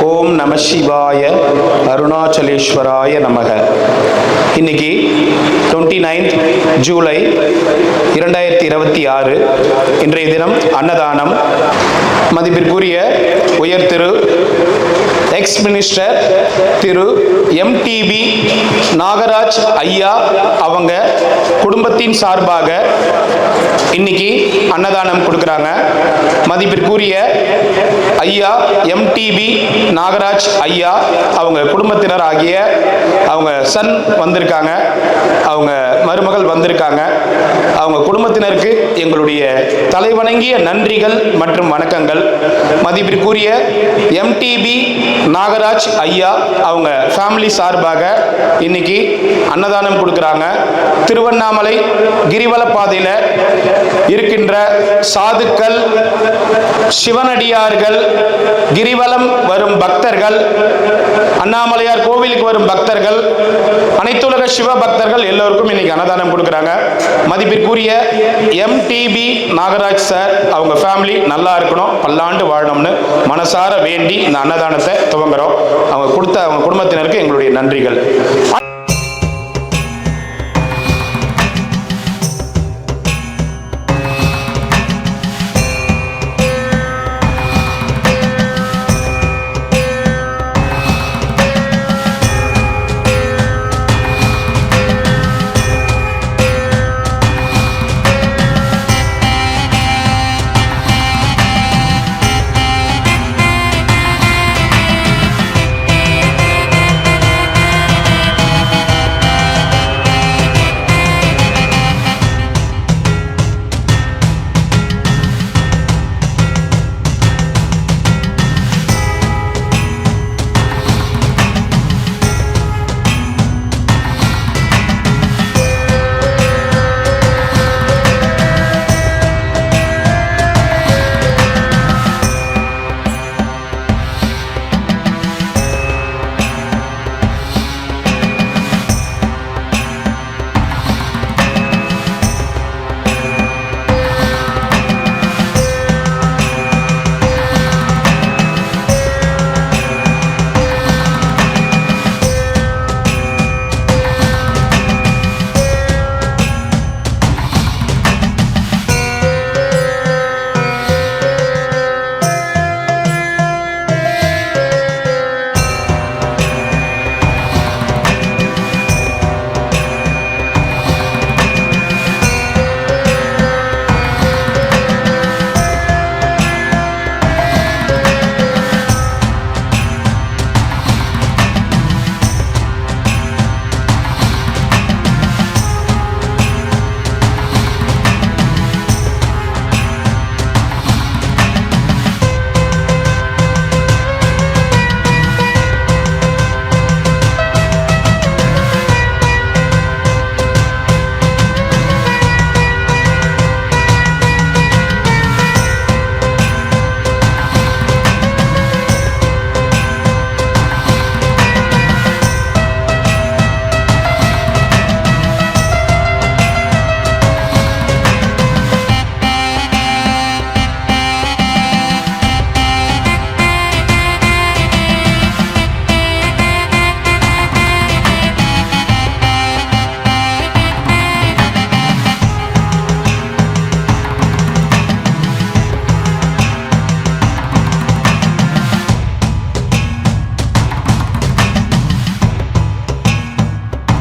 ஓம் நம சிவாய அருணாச்சலேஸ்வராய நமக. இன்னைக்கு 29th ஜூலை 2026 இன்றைய தினம் அன்னதானம். மதிப்பிற்குரிய உயர் திரு எக்ஸ் மினிஸ்டர் திரு எம்டிபி நாகராஜ் ஐயா அவங்க குடும்பத்தின் சார்பாக இன்னைக்கு அன்னதானம் கொடுக்குறாங்க. மதிப்பிற்குரிய ஐயா எம்டிபி நாகராஜ் ஐயா அவங்க குடும்பத்தினர் ஆகிய அவங்க சன் வந்திருக்காங்க, அவங்க மருமகள் வந்திருக்காங்க. அவங்க குடும்பத்தினருக்கு எங்களுடைய தலைவணங்கிய நன்றிகள் மற்றும் வணக்கங்கள். மதிப்பிற்குரிய எம்டிபி நாகராஜ் ஐயா அவங்க ஃபேமிலி சார்பாக இன்னைக்கு அன்னதானம் கொடுக்குறாங்க. திருவண்ணாமலை கிரிவல பாதையில் இருக்கின்ற சாதுக்கள், சிவனடியார்கள், கிரிவலம் வரும் பக்தர்கள், அண்ணாமலையார் கோவிலுக்கு வரும் பக்தர்கள், அனைத்துலக சிவ பக்தர்கள் எல்லோருக்கும் இன்னைக்கு அன்னதானம் கொடுக்குறாங்க. மதிப்பிற்குரிய எம்டிபி நாகராஜ் சார் அவங்க ஃபேமிலி நல்லா இருக்கணும், பல்லாண்டு வாழணும்னு மனசார வேண்டி இந்த அன்னதானத்தை துவங்குறோம். அவங்க கொடுத்த அவங்க குடும்பத்தினருக்கு எங்களுடைய நன்றிகள்.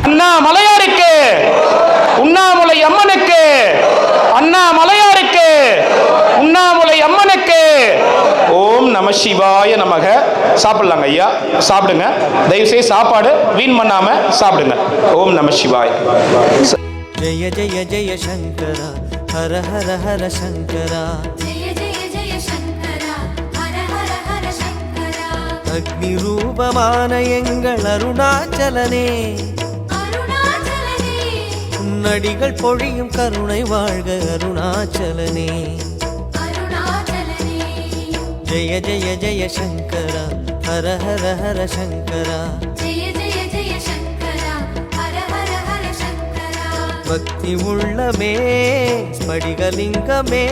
அண்ணாமலையாருக்கு, உண்ணாமுலை அம்மனுக்கு, அண்ணாமலையாருக்கு, உண்ணாமுலை அம்மனுக்கு. ஓம் நம சிவாய நமக. சாப்பிடலாங்க ஐயா, சாப்பிடுங்க. தயவுசெய்து சாப்பாடு வீண் பண்ணாம சாப்பிடுங்க. ஓம் நம சிவாய. ஜெய ஜெய ஜெய சங்கரா, ஹர ஹர ஹர சங்கரா. அக்னி ரூபமான எங்கள் அருணாச்சலனே, உன்னடிகள் பொழியும் கருணை வாழ்க அருணாச்சலனே. ஜெய ஜெய ஜெய சங்கரா, ஹர ஹர ஹர சங்கரா. பக்தி உள்ளமே ஸ்படிகலிங்கமே,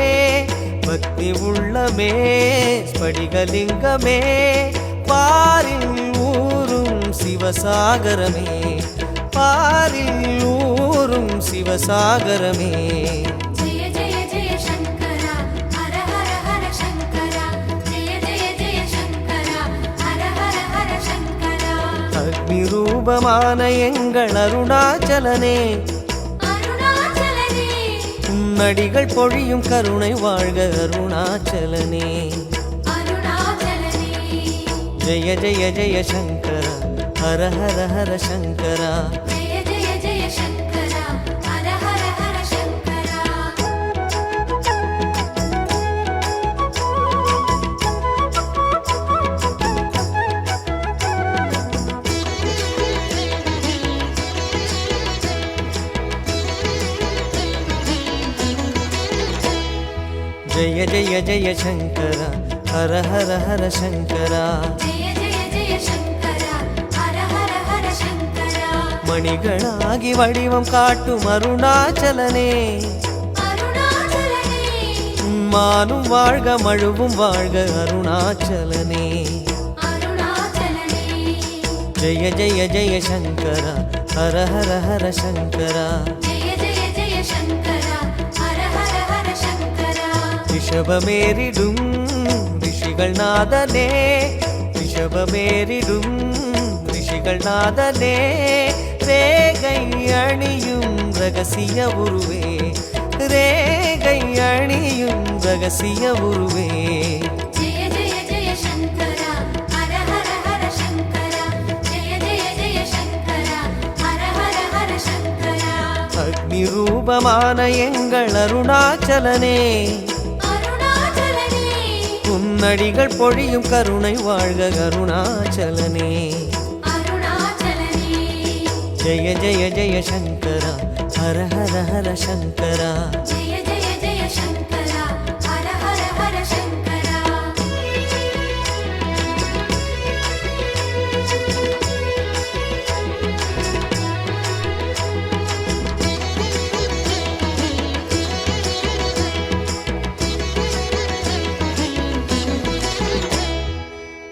பக்தி உள்ளமே ஸ்படிகலிங்கமே. வா சிவசாகரமே பாரில் ஊரும் சிவசாகரமே ஜெய ஜெய ஜெய சங்கரா ஹர ஹர ஹர சங்கரா ஜெய ஜெய ஜெய சங்கரா ஹர ஹர ஹர சங்கரா அக்னி ரூபமான எங்கள் அருணாச்சலனே அருணாச்சலனே உன்னடிகள் பொழியும் கருணை வாழ்க அருணாச்சலனே அருணாச்சலனே ஜெய ஜெய ஜெய சங்கரா ஹர ஹர ஹர சங்கரா ஜெய ஜெய ஜெய சங்கரா ஹர ஹர ஹர சங்கரா ஜெய ஜெய ஜெய சங்கரா ஹர ஹர ஹர சங்கரா ஜெய ஜெய ஜெய சங்கரா ஹர ஹர ஹர சங்கரா மணிகளாகி வடிவம் காட்டும் அருணாச்சலனே அருணாச்சலனே மானும் வாழ்க மழுவும் வாழ்க அருணாச்சலனே அருணாச்சலனே ஜெய ஜெய ஜெய சங்கரா ஹர ஹர ஹர சங்கரா ஜெய ஜெய ஜெய சங்கரா ஹர ஹர ஹர சங்கரா ரிஷபமேறிடும் ரிஷிகள் நாதனே ரிஷபமேறிடும் ரிஷிகள் நாதனே ரேகை அணியும் ரகசிய உருவே ரேகை அணியும் ரகசிய உருவே ஜெய ஜெய ஜெய சங்கரா ஹர ஹர ஹர சங்கரா ஜெய ஜெய ஜெய சங்கரா ஹர ஹர ஹர சங்கரா அக்னி ரூபமான எங்கள் அருணாச்சலனே அருணாச்சலனே உன்னடிகள் பொழியும் கருணை வாழ்க அருணாச்சலனே அருணாச்சலனே ஜெய ஜெய ஜெய சங்கரா ஹர ஹர ஹர சங்கரா ஜெய ஜெய ஜெய சங்கரா ஹர ஹர ஹர சங்கரா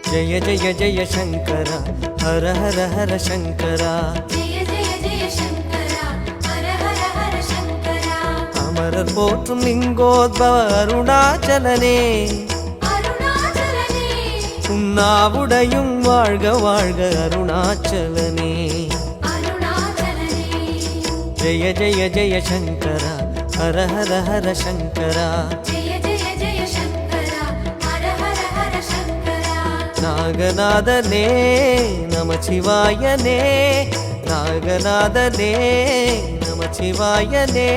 ஜெய ஜெய ஜெய சங்கரா ஹர ஹர ஹர சங்கரா ஜெய ஜெய ஜெய சங்கரா ஹர ஹர ஹர சங்கரா அமரர் போற்றும் லிங்கோத்பவ அருணாச்சலனே அருணாச்சலனே உன்னாவுடையும் வாழ்க வாழ்க அருணாச்சலனே அருணாச்சலனே ஜெய ஜெய ஜெய சங்கரா ஹர ஹர ஹர சங்கரா ஜெய ஜெய ஜெய சங்கரா ஹர ஹர ஹர சங்கரா நாகநாதனே நமச்சிவாயனே நாகநாதனே நமச்சிவாயனே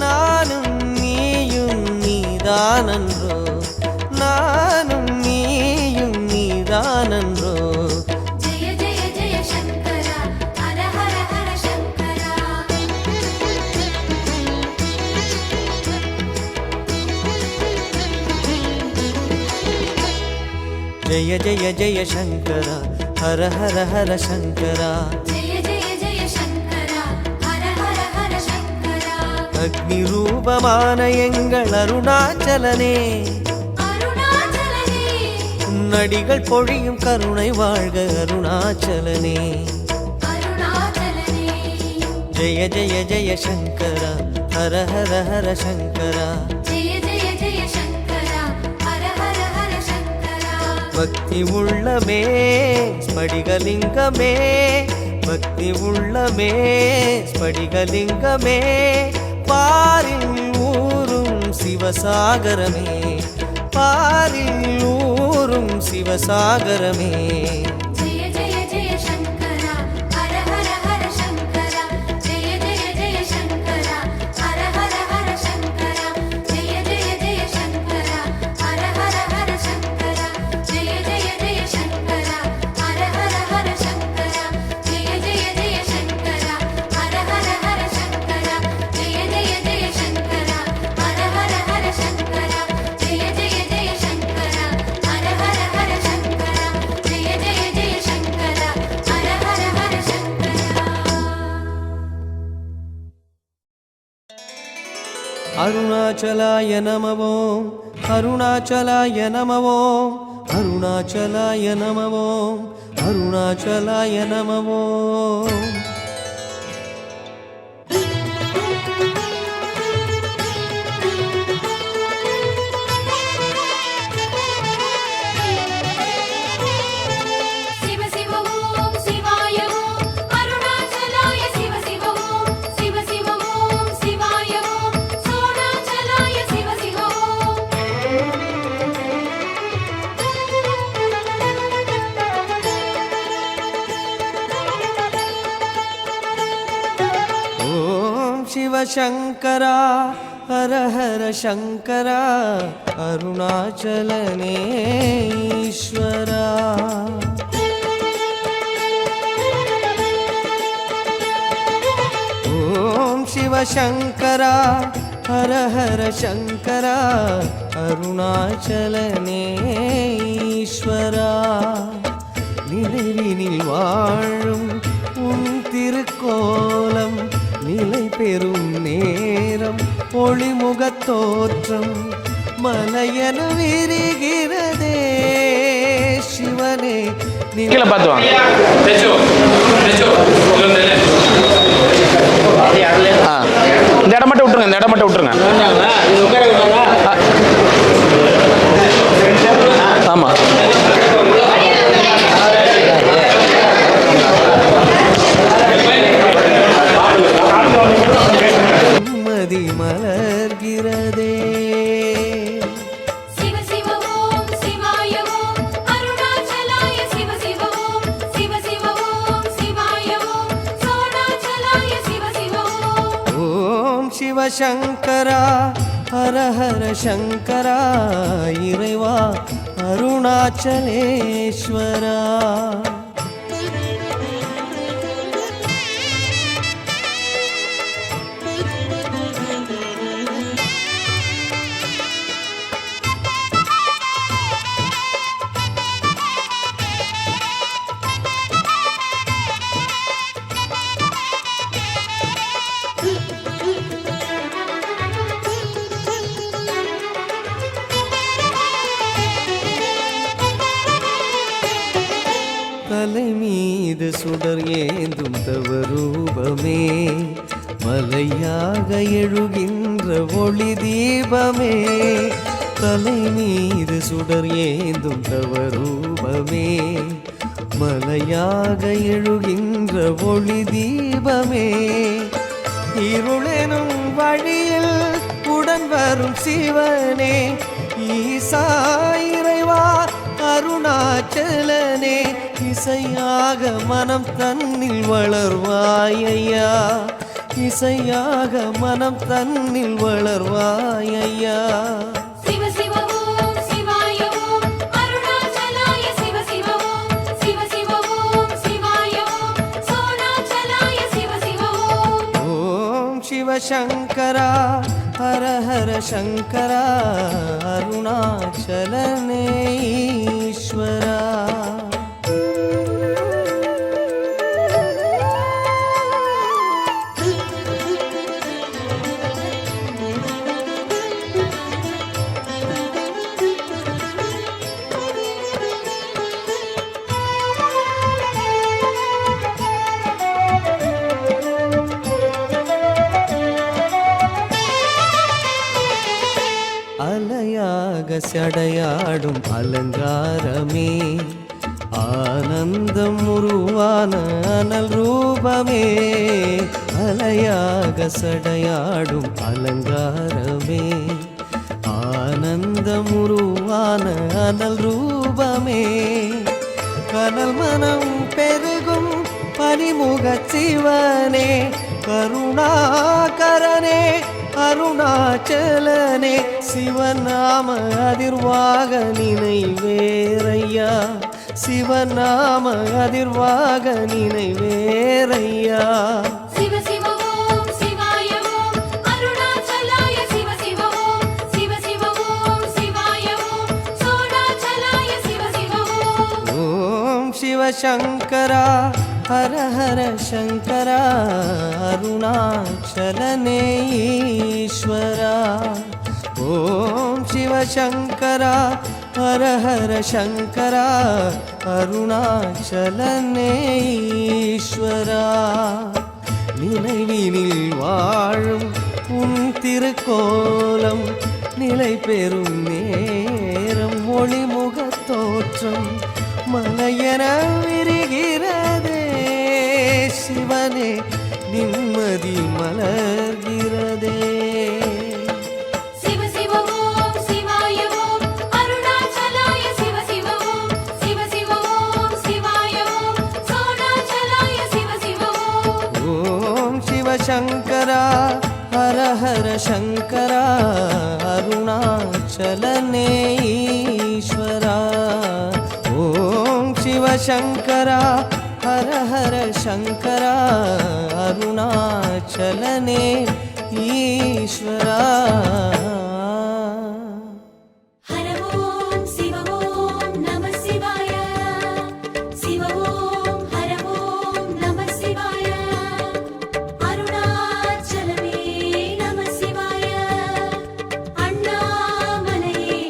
நானும் நீயும் நீதானன்றோ நானும் நீயும் நீதானன்றோ ஜெய ஜெய ஜெய சங்கரா ஹர ஹர ஹர சங்கரா ஜெய ஜெய ஜெய சங்கரா ஹர ஹர ஹர சங்கரா ஜெய ஜெய ஜெய சங்கரா ஹர ஹர ஹர சங்கரா அக்னி ரூபமான எங்கள் அருணாச்சலனே அருணாச்சலனே உன்னடிகள் பொழியும் கருணை வாழ்க அருணாச்சலனே அருணாச்சலனே ஜெய ஜெய ஜெய சங்கரா ஹர ஹர ஹர சங்கரா ஜெய ஜெய ஜெய சங்கரா ஹர ஹர ஹர சங்கரா பக்தி உள்ளமே ஸ்படிகலிங்கமே பக்தி உள்ளமே ஸ்படிகலிங்கமே பாரில் ஊரும் சிவசாகரமே பாரில் ஊரும் சிவசாகரமே ஜெய ஜெய ஜெய சங்கரா ஹர ஹர ஹர சங்கரா ஜெய ஜெய ஜெய சங்கரா ஹர ஹர ஹர சங்கரா ஜெய ஜெய ஜெய சங்கரா ஹர ஹர ஹர சங்கரா ஜெய ஜெய ஜெய சங்கரா ஹர ஹர ஹர சங்கரா ஜெய ஜெய ஜெய சங்கரா ஹர ஹர ஹர சங்கரா ஜெய ஜெய ஜெய சங்கரா ஹர ஹர ஹர சங்கரா ஜெய ஜெய ஜெய சங்கரா ஹர ஹர ஹர சங்கரா ஜெய ஜெய ஜெய சங்கரா ஹர ஹர ஹர சங்கரா அருணாச்சலாய நமவோம் அருணாச்சலாய நமவோம் அருணாச்சலாய நம ஓம் அருணாச்சலாய நம ஓம். சிவ சிவ ஓம் சிவாய ஓம் அருணாச்சலாய சிவ சிவ ஓம் சிவ சிவ ஓம் சிவாய ஓம் சோணாச்சலாய சிவ சிவ ஓம். ஓம் சிவசங்கரா ஹர ஹர சங்கரா அருணாச்சலனே ஈஸ்வரா. ஓம் சிவசங்கரா ஹர ஹர சங்கரா அருணாச்சலனே ஈஸ்வரா. நினைவினில் வாழும் உன் திருக்கோலம் நிலை பெறும் நேரம் ஒளிமுகத் தோற்றம் மலையன விரிகிறதே சிவனே. கீழே பார்த்து வாங்க. இந்த இடம் மட்டும் விட்டுருங்க, இந்த இடம் மட்டும் விட்டுருங்க. ஆமா மதி மலர்கிறதே. சிவ சிவ ஓம் சிவாய ஓம் அருணாச்சலாய சிவ சிவ ஓம் சிவ சிவ ஓம் சிவாய ஓம் சோணாச்சலாய சிவ சிவ ஓம். ஓம் சிவசங்கரா ஹர ஹர சங்கரா இறைவா அருணாச்சலேஸ்வரா. தலை மீது சுடர் ஏந்தும் தவரூபமே மலையாக எழுகின்ற ஒளி தீபமே. தலை மீது சுடர் ஏந்தும் தவரூபமே மலையாக எழுகின்ற ஒளி தீபமே. இருளெனும் வழியில் உடன் வரும் சிவனே ஈசா இறைவா அருணாச்சலனே. இசையாக மனம் தன்னில் வளர்வாயையா இசையாக மனம் தன்னில் வளர்வாயையா. சிவ சிவ ஓம் சிவாய ஓம் அருணாச்சலாய சிவ சிவ ஓம் சிவ சிவ ஓம் சிவாய ஓம் சோணாச்சலாய சிவ சிவ ஓம். ஓம் சிவசங்கரா ஹர ஹர சங்கரா அருணாச்சலனே ஈஸ்வரா. அலையாக சடையாடும் அலங்காரமே ஆனந்தம் உருவான அனல் ரூபமே. அலையாக சடையாடும் அலங்காரமே ஆனந்தம் உருவான அனல் ரூபமே. கனல் மனம் பெருகும் பனிமுக சிவனே கருணாகரனே அருணாச்சலனே. சிவநாம அதிர்வாக நினைவேரையா சிவநாம அதிர்வாக நினைவேரையா. சிவ சிவ ஓம் சிவாய ஓம் அருணாச்சலாய சிவ சிவ ஓம் சிவ சிவ ஓம் சிவாய ஓம் சோணாச்சலாய சிவ சிவ ஓம். ஓம் சிவசங்கரா ஹர ஹர சங்கரா அருணாச்சலனே ஈஸ்வரா. ஓம் சிவசங்கரா ஹர ஹர சங்கரா அருணாச்சலனே ஈஸ்வரா நினைவினில் வாழும் உன் திருக்கோலம் நிலை பெறும் நேரம் ஒளிமுகத் தோற்றம் மலையென விரிகிறதே சிவனே நிம்மதி மலர்கிறதே சிவ சிவ ஓம் சிவாய ஓம் அருணாச்சலாய சிவ சிவ ஓம் சிவ சிவ ஓம் சிவாய ஓம் சோணாச்சலாய சிவ சிவ ஓம் ஓம் சிவசங்கரா ஹர ஹர சங்கரா அருணாச்சலனே ஈஸ்வரா ஓம் சிவசங்கரா ஹர ஹர சங்கரா அருணாச்சலனே ஈஸ்வரா ஹர ஓம் சிவ ஓம் நம சிவாய சிவ ஓம் ஹர ஓம் நம சிவாய அருணாச்சலமே நம சிவாய அண்ணாமலையே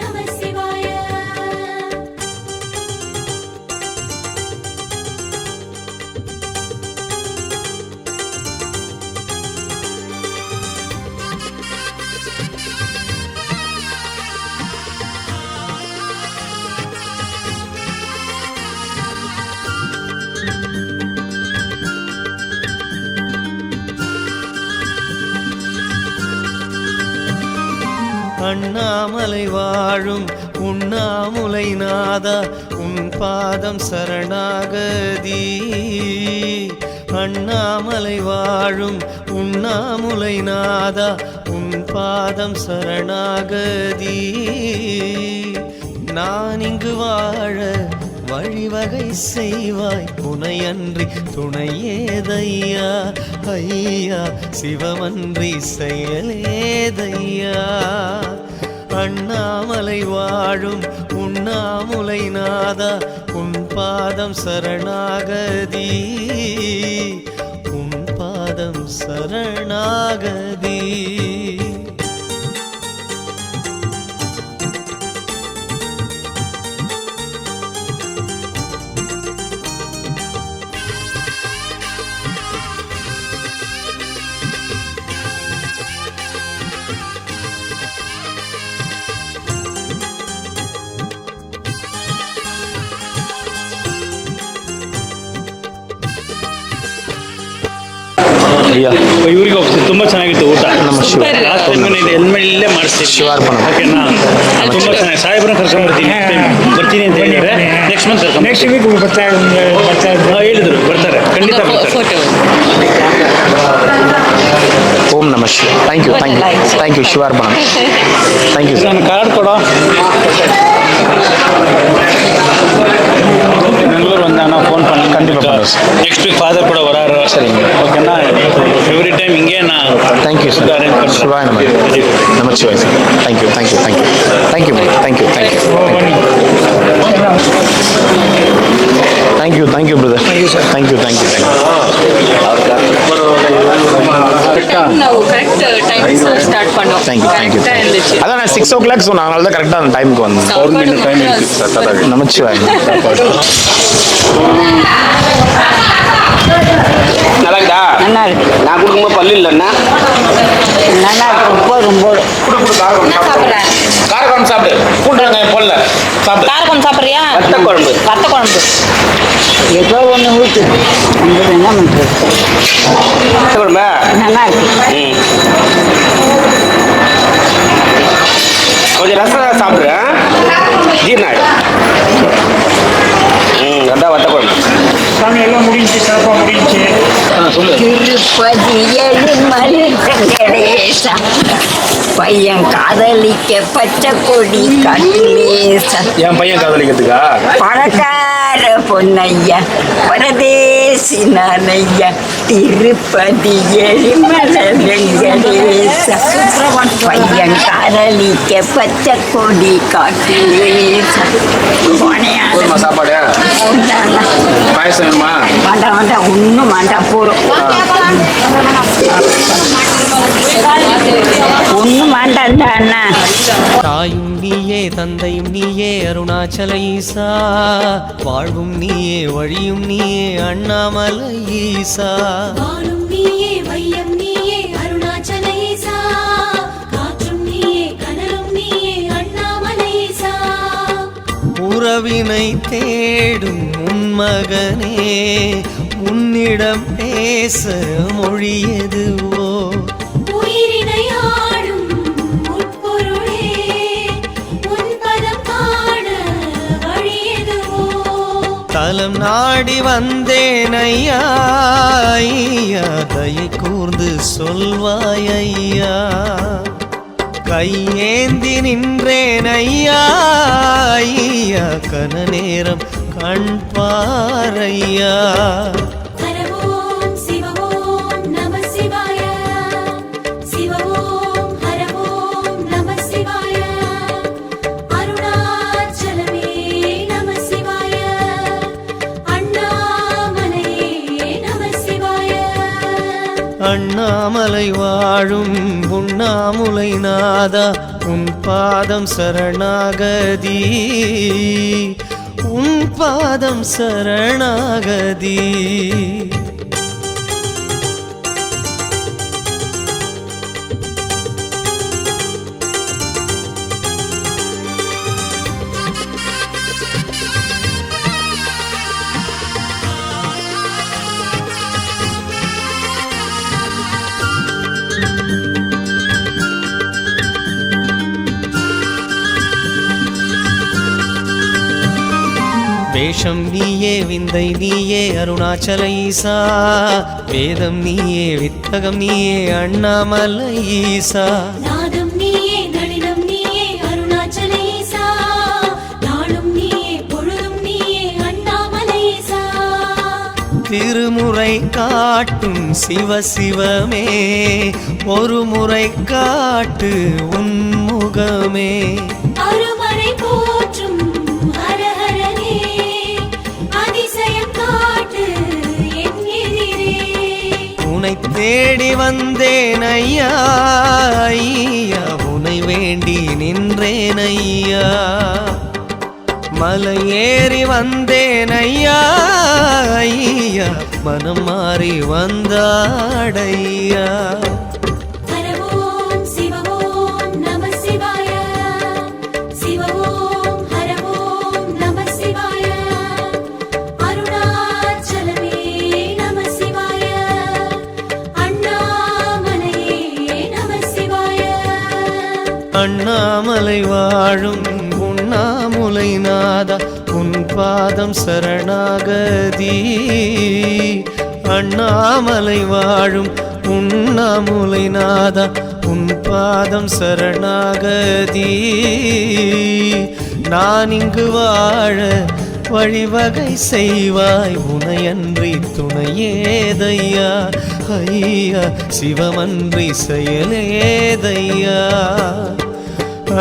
நம சிவாய அண்ணாமலை வாழும் உண்ணாமுலை நாதா உன் பாதம் சரணாகதி அண்ணாமலை வாழும் உண்ணாமுலை நாதா உன் பாதம் சரணாகதி நான் இங்கு வாழ வழிவகை செய்வாய் புனையன்றி துணையேதையா ஐயா சிவமன்றி செயலேதையா அண்ணாமலை வாழும் உண்ணாமுலை நாதா உன் பாதம் சரணாகதி உன் பாதம் சரணாகதி ಅಯ್ಯ ಇವ್ರಿಗೆ ಹೋಗ್ತೀವಿ ತುಂಬ ಚೆನ್ನಾಗಿತ್ತು ಊಟ ನಮ್ಮ ಶಿವ ಲಾಸ್ಟ್ ಟೈಮ್ ಇಲ್ಲೇ ಮಾಡಿಸ್ತೀವಿ ಶಿವಾರ್ಪಣ ಓಕೆನಾ ತುಂಬ ಚೆನ್ನಾಗಿ ಸಾಹೇಬ್ರನ್ನ ಕರ್ಕೊಂಡ್ಬರ್ತೀನಿ ಬರ್ತೀನಿ ಅಂತ ಹೇಳಿದ್ರೆ ನೆಕ್ಸ್ಟ್ ಮಂತ್ ಕರ್ಕೊಂಡು ನೆಕ್ಸ್ಟ್ ವೀಕ್ ಹೇಳಿದ್ರು ಬರ್ತಾರೆ ಖಂಡಿತ ಬರ್ತಾರೆ ಓಂ ನಮ ಶಿವ ಥ್ಯಾಂಕ್ ಯು ಶಿವಾರ್ಪಣ ಥ್ಯಾಂಕ್ ಯು ನಾನು ಕಾರ್ಡ್ ಕೊಡೋ பெங்களூர் வந்தாங்கன்னா ஃபோன் பண்ணி கண்டிப்பா நெக்ஸ்ட் வீக் ஃபாதர் கூட வராரு சரிங்க ஓகேனா எவ்ரி டைம் இங்கே நான் தேங்க்யூ சார் அரேஞ்ச் பண்ணுறேன் ಶಿವಾಯ ನಮ ಶಿವಾಯ sir thank you brother thank you ನಾವು ಕರೆಕ್ಟ್ ಟೈಮ್ ಸ್ಟಾರ್ಟ್ பண்ணோம் ಥ್ಯಾಂಕ್ ಯು அதான் நான் 6 o'clock சொன்னேன் அதனால தான் கரெக்டாக அந்த டைமுக்கு வந்தேன் நமச்சிவாய் நல்லாக்குதா நல்லா இருக்கு நான் கொடுக்கும்போது பல்லு இல்லைன்னா நல்லா இருக்கு போதும் காரக்குழம்பு சாப்பிடு கூட்டுறாங்க என் பொல்ல சாப்பிடு காரக்குழம்பு சாப்பிட்றியா வத்த குழம்பு வத்த குழம்பு ஏதோ ஒன்று ஊற்று என்ன பண்ணுறது வத்த குழம்பா நல்லா இருக்கு கொஞ்சம் ரசம் சாப்பிட்றேன் ஜீர்ணம் அதான் வத்த குழம்பு சாமி எல்லாம் முடிஞ்சு சிறப்பாக முடிஞ்சு திருப்பதி எழுமலை வெங்கடேசா பையன் காதலிக்க பச்சை கொடி காட்டிலேசா என் பையன் காதலிக்கிறதுக்கா பணக்கார பொன்னையா பரதேசி நானையா திருப்பதி எழிமலை வெங்கடேச பையன் காதலிக்க பச்சை கொடி காட்டிலேச போதுமா சாப்பாடு பாயசம் வேணுமா வேண்டாம் வேண்டாம் ஒன்றும் வேண்டாம் போகிறோம் ஒன்றும் வேண்டாம் அண்ணா தாயும் நீயே தந்தையும் நீயே அருணாச்சல ஈசா, வாழ்வும் நீயே வழியும் நீயே அண்ணாமலை ஈசா. வானும் நீயே வையம் நீயே அருணாச்சல ஈசா, காற்றும் நீயே கனலும் நீயே அண்ணாமலை ஈசா. உறவினை தேடும் உன் மகனே, உன்னிடம் பேச மொழி எதுவோ? உயிரினை ஆடும் உட்பொருளே, உன் பதம் காண வழி எதுவோ? தலம் நாடி வந்தேன் ஐயா, ஐயா தயை கூர்ந்து சொல்வாய் ஐயா. கையேந்தி நின்றேன் ஐயா, ஐயா கன நேரம் கண் பாரையா. ஹரவோம் சிவவோம் நம சிவாய, சிவவோம் ஹரவோம் நம சிவாய, அருணாச்சலமே நம சிவாய, அண்ணாமலையே நம சிவாய. அண்ணாமலை வாழும் உண்ணாமுலை நாதா, உன் பாதம் சரணாகதி, உன் பாதம் சரணாகதி. வேஷம் நீயே விந்தை நீயே அருணாச்சல ஈசா, வேதம் நீயே வித்தகம் நீயே அண்ணாமலை ஈசா. நாதம் நீயே நளினம் நீயே அருணாச்சல ஈசா, நாளும் நீயே பொழுதும் நீயே அண்ணாமலை ஈசா. திருமுறை காட்டும் சிவ சிவமே, ஒரு முறை காட்டு உன்முகமே. அருமறை போற்றும் ஹரஹரனே, அதிசயம் காட்டு என் எதிரே. உனை தேடி வந்தேன் ஐயா, ஐயா உனை வேண்டி நின்றேன் ஐயா. மலை ஏறி வந்தேன் ஐயா, ஐயா மனம் மாறி வந்தாடையா. ஹரவோம் சிவவோம் நம சிவாய, சிவவோம் ஹரவோம் நம சிவாய, அருணாச்சலமே நம சிவாய, அண்ணாமலையே நம சிவாய. அண்ணாமலை வாழும் உண்ணாமுலை நாதா, உன் பாதம் சரணாகதி. அண்ணாமலை வாழும் உண்ணாமுலை நாதா, உன் பாதம் சரணாகதி. நான் இங்கு வாழ வழிவகை செய்வாய், உனையன்றி துணையேதையா. ஐயா சிவமன்றி செயலேதையா.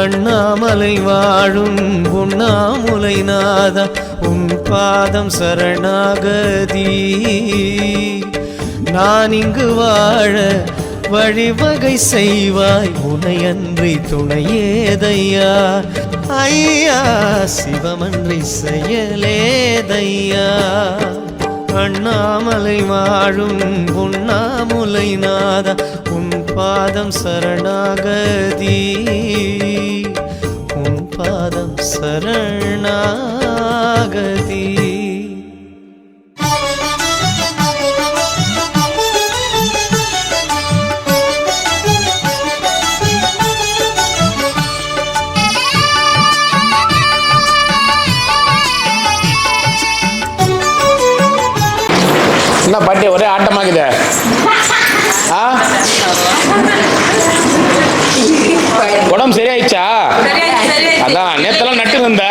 அண்ணாமலை வாழும் உண்ணாமுலை நாதா, உன் பாதம் சரணாகதி. நான் இங்கு வாழ வழிவகை செய்வாய், உனையன்றி துணையேதையா. ஐயா சிவமன்றி செயலேதையா. அண்ணாமலை வாழும் உண்ணாமுலை நாதா, உன் பாதம் சரணாகதி, உன் பாதம் சரணாகதி. என்ன பாட்டி ஒரே ஆட்டமாக்குது? ஆ உடம்பு சரியாயிடுச்சா? அதான் நேத்தெல்லாம் நட்டு இருந்த,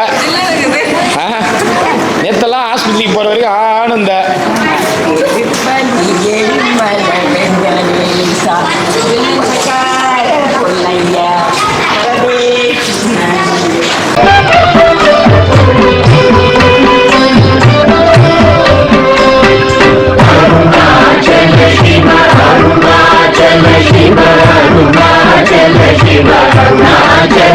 நேத்தெல்லாம் ஆஸ்பத்திரிக்கு போற வரைக்கும் ஆனந்த. Shiva, Arunachal Shiva, Arunachal.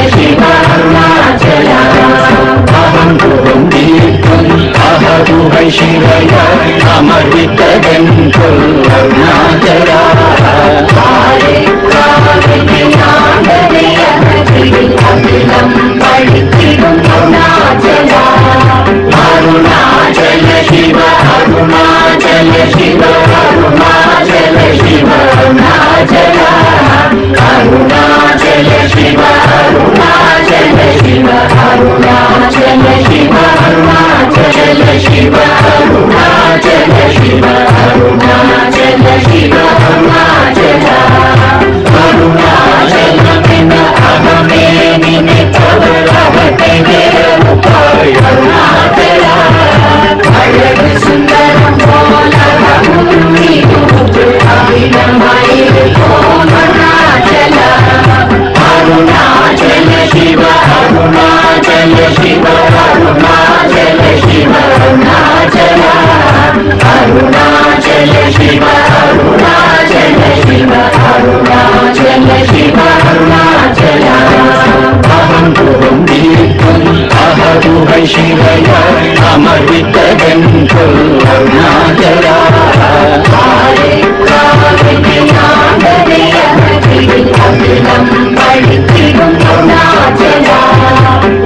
Shiva Arunachala